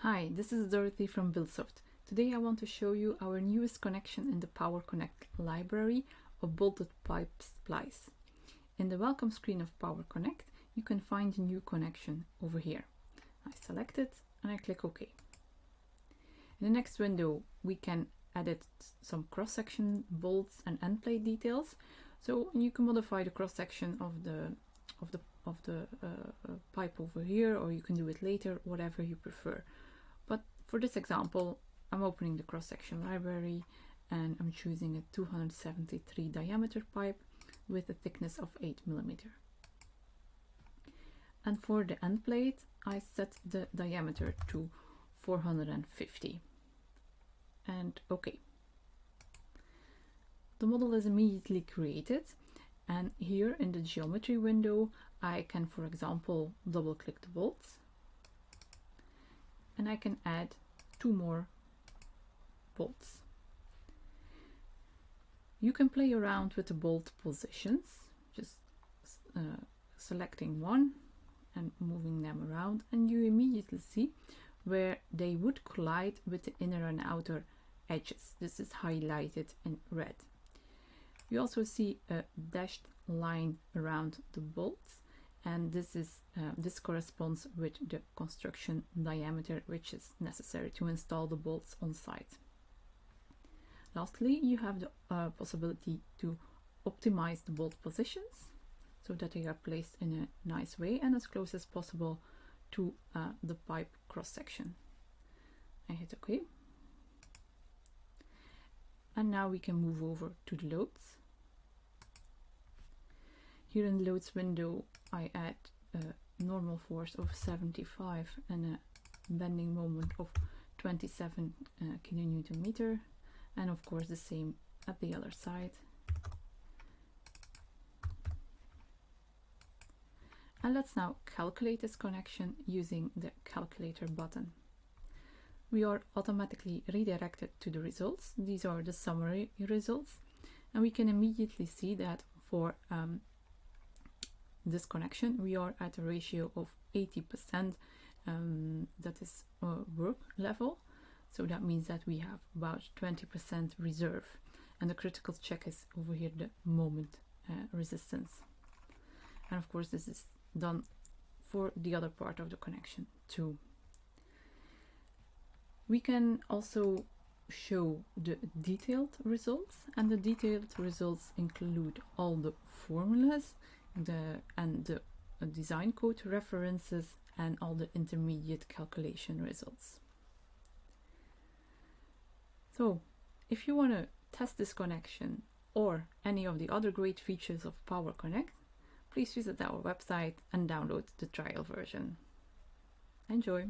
Hi, this is Dorothy from BuildSoft. Today I want to show you our newest connection in the PowerConnect library of bolted pipe splice. In the welcome screen of PowerConnect, you can find a new connection over here. I select it and I click OK. In the next window, we can edit some cross-section bolts and end plate details. So you can modify the cross-section of the pipe over here, or you can do it later, whatever you prefer. But for this example, I'm opening the cross-section library and I'm choosing a 273 diameter pipe with a thickness of 8 mm. And for the end plate, I set the diameter to 450 and OK. The model is immediately created, and here in the geometry window I can, for example, double click the bolts and I can add 2 more bolts. You can play around with the bolt positions, just selecting one and moving them around, and you immediately see where they would collide with the inner and outer edges. This is highlighted in red. You also see a dashed line around the bolts, and this corresponds with the construction diameter which is necessary to install the bolts on site. Lastly, you have the possibility to optimize the bolt positions so that they are placed in a nice way and as close as possible to the pipe cross section. I hit OK. And now we can move over to the loads. Here in the loads window, I add a normal force of 75 and a bending moment of 27 kN/meter, and of course the same at the other side. And let's now calculate this connection using the calculator button. We are automatically redirected to the results. These are the summary results, and we can immediately see that for this connection we are at a ratio of 80%, that is work level, so that means that we have about 20% reserve, and the critical check is over here, the moment resistance. And of course this is done for the other part of the connection too. We can also show the detailed results, and the detailed results include all the formulas and the design code references and all the intermediate calculation results. So if you want to test this connection or any of the other great features of PowerConnect, please visit our website and download the trial version. Enjoy!